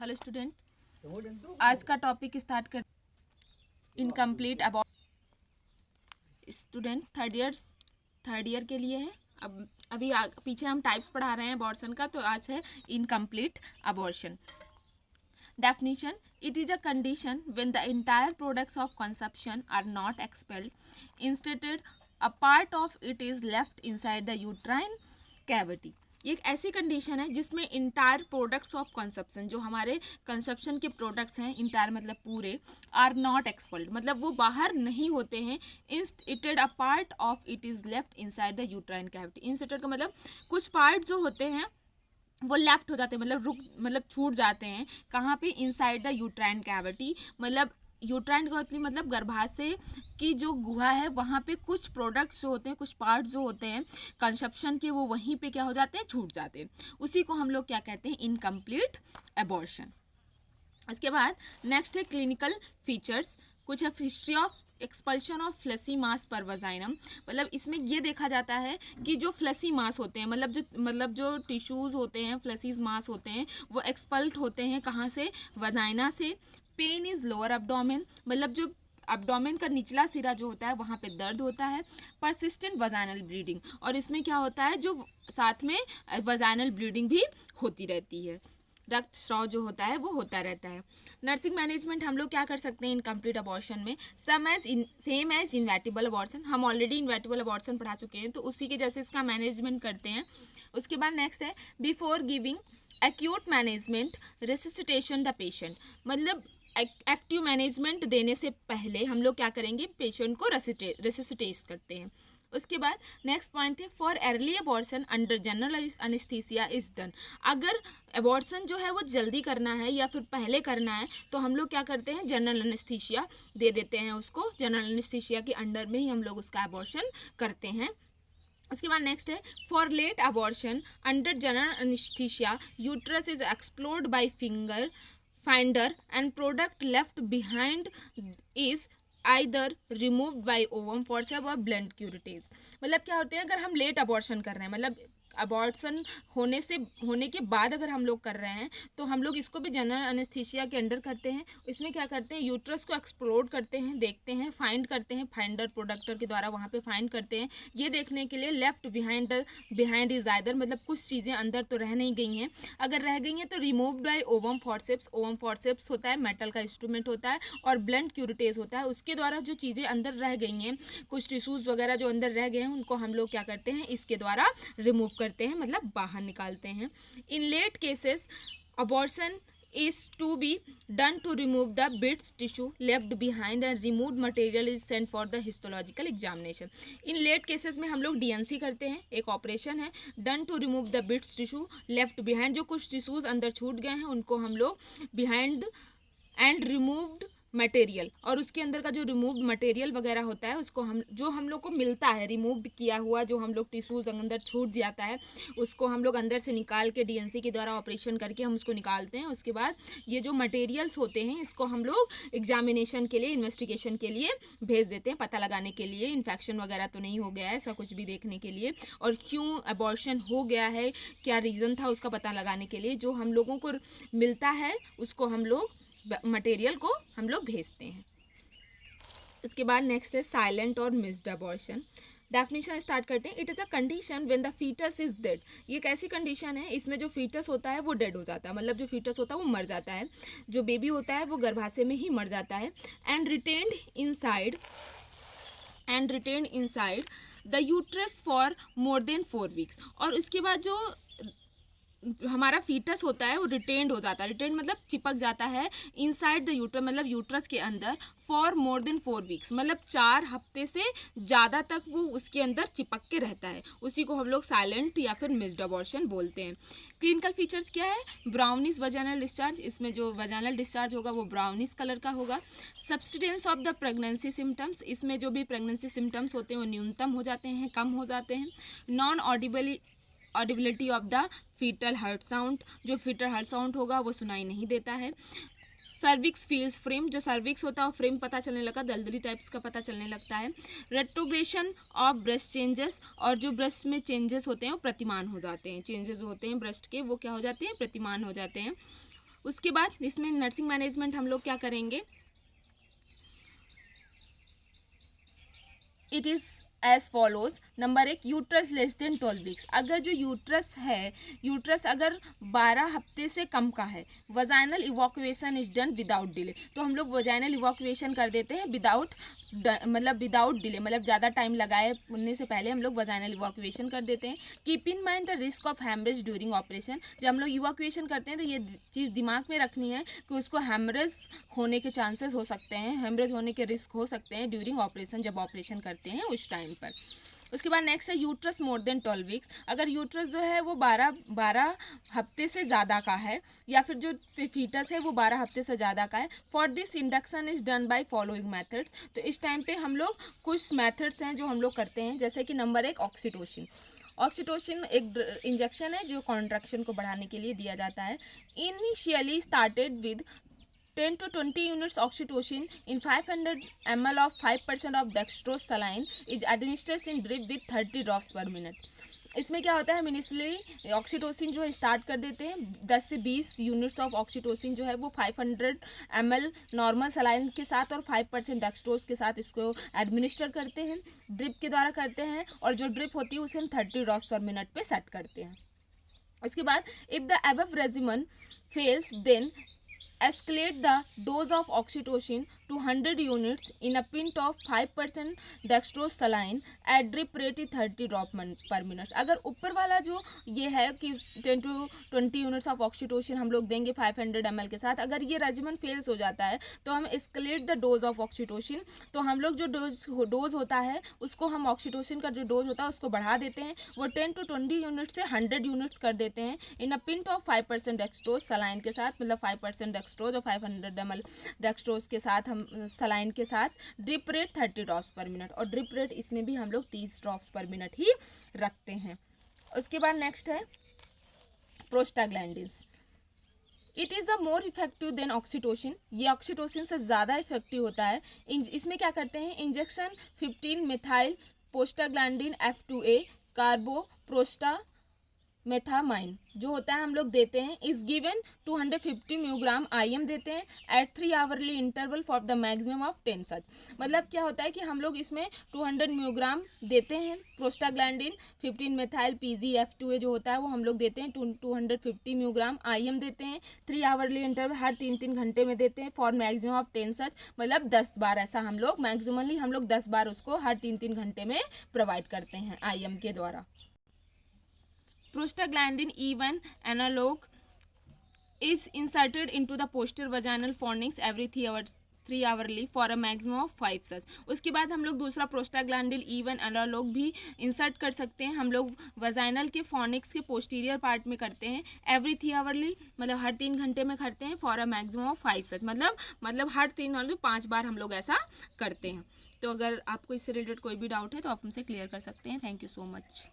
Hello student, आज का topic start कर incomplete abortion. Student third year के लिए है। अभी पीछे हम टाइप्स पढ़ा रहे हैं अबॉर्शन का, तो आज है incomplete abortion. Definition: it is a condition when the entire products of conception are not expelled. Instead, a part of it is left inside the uterine cavity. ये एक ऐसी कंडीशन है जिसमें इंटायर प्रोडक्ट्स ऑफ कंसेप्शन, जो हमारे conception के products हैं, entire मतलब पूरे, आर नॉट एक्सपल्ड मतलब वो बाहर नहीं होते हैं। Instead a part of it is left inside the uterine cavity. Instead का मतलब कुछ पार्ट जो होते हैं वो लेफ्ट हो जाते हैं, मतलब छूट जाते हैं। कहाँ पे? इनसाइड द यूट्राइन कैविटी, मतलब यूट्राइन कैविटी मतलब गर्भाशय की जो गुहा है, वहाँ पे कुछ प्रोडक्ट्स जो होते हैं, कुछ पार्ट्स जो होते हैं कंसेप्शन के, वो वहीं पे क्या हो जाते हैं? छूट जाते हैं। उसी को हम लोग क्या कहते हैं? Incomplete abortion. उसके बाद नेक्स्ट है क्लिनिकल फीचर्स। कुछ है history of expulsion of fleshy mass per vaginam, मतलब इसमें ये देखा जाता है कि जो फ्लेसी मास होते हैं, मतलब जो टिश्यूज़ होते हैं, फ्लेसीज मास होते हैं, वो एक्सपल्ट होते हैं कहाँ से? वजाइना से। पेन इज़ लोअर एब्डोमेन, मतलब जो एब्डोमेन का निचला सिरा जो होता है वहाँ पे दर्द होता है। परसिस्टेंट वजाइनल ब्लीडिंग, और इसमें क्या होता है? जो साथ में वजाइनल ब्लीडिंग भी होती रहती है, रक्त स्राव जो होता है वो होता रहता है। नर्सिंग मैनेजमेंट हम लोग क्या कर सकते हैं इनकम्प्लीट अबॉर्शन में? Same as inevitable abortion. हम ऑलरेडी इन्वेटिबल अबॉर्शन पढ़ा चुके हैं, तो उसी के जैसे इसका मैनेजमेंट करते हैं। उसके बाद नेक्स्ट है before giving acute management resuscitating the patient, मतलब एक्टिव मैनेजमेंट देने से पहले हम लोग क्या करेंगे? पेशेंट को रेसिसिटेट करते हैं। उसके बाद नेक्स्ट पॉइंट है for early abortion under general anaesthesia is done. अगर अबॉर्शन जो है वो जल्दी करना है या फिर पहले करना है, तो हम लोग क्या करते हैं? जनरल अनेस्थीसिया दे देते हैं उसको। जनरल अनेस्थीसिया के अंडर में ही हम लोग उसका अबॉर्शन करते हैं। उसके बाद नेक्स्ट है for late abortion under general anaesthesia uterus is explored by finder and product left behind is either removed by ovum forceps और ब्लंट क्यूरिटीज। मतलब क्या होते हैं? अगर हम लेट अबॉर्शन कर रहे हैं, मतलब अबॉर्शन होने के बाद अगर हम लोग कर रहे हैं, तो हम लोग इसको भी जनरल अनेस्थीसिया के अंडर करते हैं। इसमें क्या करते हैं? यूट्रस को एक्सप्लोर करते हैं, देखते हैं, फाइंड करते हैं, फाइंडर प्रोडक्टर के द्वारा वहाँ पे फाइंड करते हैं, ये देखने के लिए लेफ्ट बिहाइंड इज आइदर, मतलब कुछ चीज़ें अंदर तो रह नहीं गई हैं। अगर रह गई हैं तो removed by ovum forceps. Ovum forceps होता है मेटल का इंस्ट्रूमेंट होता है, और ब्लंट क्यूरिटेज होता है, उसके द्वारा जो चीज़ें अंदर रह गई हैं, कुछ टिश्यूज़ वगैरह जो अंदर रह गए हैं, उनको हम लोग क्या करते हैं? इसके द्वारा रिमूव करते हैं, मतलब बाहर निकालते हैं। In late cases abortion is to be done to remove the bits tissue left behind and removed material is sent for the histological examination. in late cases में हम लोग DNC करते हैं, एक ऑपरेशन है done to remove the bits tissue left behind, जो कुछ tissues अंदर छूट गए हैं उनको हम लोग behind and removed मटेरियल, और उसके अंदर का जो रिमूव्ड मटेरियल वगैरह होता है उसको हम लोग को मिलता है, रिमूव किया हुआ जो हम लोग टिश्यूज अंदर छूट जाता है, उसको हम लोग अंदर से निकाल के DNC के द्वारा ऑपरेशन करके हम उसको निकालते हैं। उसके बाद ये जो मटेरियल्स होते हैं इसको हम लोग एग्जामिनेशन के लिए, इन्वेस्टिगेशन के लिए भेज देते हैं, पता लगाने के लिए इन्फेक्शन वगैरह तो नहीं हो गया है, ऐसा कुछ भी देखने के लिए, और क्यों अबॉर्शन हो गया है, क्या रीज़न था, उसका पता लगाने के लिए जो हम लोगों को मिलता है उसको हम लोग मटेरियल को हम लोग भेजते हैं। इसके बाद नेक्स्ट है साइलेंट और मिस्ड अबॉर्शन। डेफिनेशन स्टार्ट करते हैं। It is a condition when the foetus is dead. ये एक ऐसी कंडीशन है इसमें जो फीटस होता है वो डेड हो जाता है, मतलब जो फीटस होता है वो मर जाता है, जो बेबी होता है वो गर्भाशय में ही मर जाता है। And retained inside the uterus for more than 4 weeks. और उसके बाद जो हमारा फीटस होता है वो रिटेन्ड हो जाता है, रिटेन्ड मतलब चिपक जाता है, इनसाइड द यूट्रस मतलब यूट्रस के अंदर, फॉर मोर देन 4 वीक्स मतलब 4 हफ्ते से ज़्यादा तक वो उसके अंदर चिपक के रहता है। उसी को हम लोग साइलेंट या फिर मिस्ड अबॉर्शन बोलते हैं। क्लिनिकल फीचर्स क्या है? ब्राउनिश वजाइनल डिस्चार्ज, इसमें जो वजाइनल डिस्चार्ज होगा वो ब्राउनिश कलर का होगा। Subsidence of the pregnancy symptoms, इसमें जो भी प्रेगनेंसी सिम्टम्स होते हैं वो न्यूनतम हो जाते हैं, कम हो जाते हैं। Non audibility of the foetal heart sound, जो फीटल हार्ट साउंड होगा वो सुनाई नहीं देता है। सर्विक्स फील्स फ्रेम, जो सर्विक्स होता है वो फ्रेम पता चलने लगा, दलदली टाइप्स का पता चलने लगता है। रेट्रोग्रेशन ऑफ ब्रेस्ट चेंजेस, और जो ब्रेस्ट में चेंजेस होते हैं वो प्रतिमान हो जाते हैं, चेंजेस होते हैं ब्रेस्ट के वो क्या हो जाते हैं? प्रतिमान हो जाते हैं। उसके बाद इसमें नर्सिंग मैनेजमेंट हम लोग क्या करेंगे, it is as follows. Number 1, uterus less than 12 weeks. अगर जो यूट्रस है, यूट्रस अगर 12 हफ्ते से कम का है, vaginal evacuation is done without delay. तो हम लोग वजाइनल इवैक्यूएशन कर देते हैं विदाउट डिले, मतलब ज़्यादा टाइम लगाए होने से पहले हम लोग वजाइनल इवैक्यूएशन कर देते हैं। Keep in mind the risk of haemorrhage during operation. जब हम लोग इवैक्यूएशन करते हैं तो ये चीज़ दिमाग में रखनी है कि उसको हेमरेज होने के चांसेस हो सकते हैं, हेमरेज होने के रिस्क हो सकते हैं ड्यूरिंग ऑपरेशन, जब ऑपरेशन करते हैं उस टाइम पर। उसके बाद नेक्स्ट है यूट्रस मोर देन 12 वीक्स। अगर यूट्रस जो है वो 12 हफ्ते से ज़्यादा का है, या फिर जो फीटस है वो 12 हफ्ते से ज़्यादा का है, for this induction is done by following methods. तो इस टाइम पे हम लोग कुछ मेथड्स हैं जो हम लोग करते हैं, जैसे कि नंबर 1, ऑक्सीटोसिन। ऑक्सीटोसिन एक इंजेक्शन है जो कॉन्ट्रैक्शन को बढ़ाने के लिए दिया जाता है। Initially started with 10 to 20 units oxytocin in 500 ml of 5% of dextrose saline is administered in drip with 30 drops per minute। इसमें क्या होता है, मिनिस्टली ऑक्सीटोसिन जो है स्टार्ट कर देते हैं, 10 से 20 यूनिट्स ऑफ ऑक्सीटोसिन जो है वो 500 ml नॉर्मल सलाइन के साथ और 5% डेक्सट्रोज के साथ इसको एडमिनिस्टर करते हैं, ड्रिप के द्वारा करते हैं, और जो ड्रिप होती है उसे हम 30 ड्रॉप्स पर मिनट पे सेट करते हैं। उसके बाद if the above regimen fails then escalate the dose of oxytocin to 100 units in a pint of 5% dextrose saline at drip rate 30 drop per minute। अगर ऊपर वाला जो ये है कि 10 to 20 यूनिट्स ऑफ ऑक्सीटोसिन हम लोग देंगे 500 ml के साथ, अगर ये रेजिमन फेल्स हो जाता है तो हम escalate the dose of oxytocin, तो हम लोग जो डोज होता है उसको हम ऑक्सीटोसिन का जो डोज होता है उसको बढ़ा देते हैं, वो 10 to 20 यूनिट से 100 यूनिट्स कर देते हैं इन अ पिंट ऑफ 5% डेक्सट्रोज सलाइन के साथ, मतलब 5% डेक्सट्रोज और 500 ml डेक्सट्रोज के साथ हम सलाइन के साथ, ड्रिप रेट 30 ड्रॉप्स पर मिनट, और ड्रिप रेट इसमें भी हम लोग 30 ड्रॉप्स पर मिनट ही रखते हैं। उसके बाद नेक्स्ट है prostaglandins. It is a more effective than oxytocin. ये ऑक्सीटोसिन से ज़्यादा इफेक्टिव होता है। इसमें क्या करते हैं, injection 15 methyl prostaglandin F2A carboprost tromethamine जो होता है हम लोग देते हैं, इज गिवन 250 म्यूग्राम IM देते हैं at 3 hourly interval for the maximum of 10 such. मतलब क्या होता है कि हम लोग इसमें 200 म्यूग्राम देते हैं प्रोस्टाग्लैंडिन, 15 मेथाइल PG F2A जो होता है वो हम लोग देते हैं 250 म्यूग्राम IM देते हैं 3 आवरली इंटरवल, हर 3-3 घंटे में देते हैं फॉर मैक्सिमम ऑफ 10 सच, मतलब 10 बार ऐसा हम लोग मैक्सिमली हम लोग 10 बार उसको हर 3-3 घंटे में प्रोवाइड करते हैं IM के द्वारा। Prostaglandin E1 analog is inserted into the posterior vaginal fornix every 3 hourly for a maximum of 5 such। उसके बाद हम लोग दूसरा प्रोस्टाग्लैंडिन E1 एनालॉग भी इंसर्ट कर सकते हैं, हम लोग वजाइनल के फॉनिक्स के पोस्टीरियर पार्ट में करते हैं एवरी 3 आवरली, मतलब हर 3 घंटे में करते हैं फॉर अ मैक्सिमम ऑफ 5 सच, मतलब हर 3 आवरली 5 बार हम लोग ऐसा करते हैं। तो अगर आपको इससे रिलेटेड कोई भी डाउट है तो आप हमसे क्लियर कर सकते हैं। Thank you so much.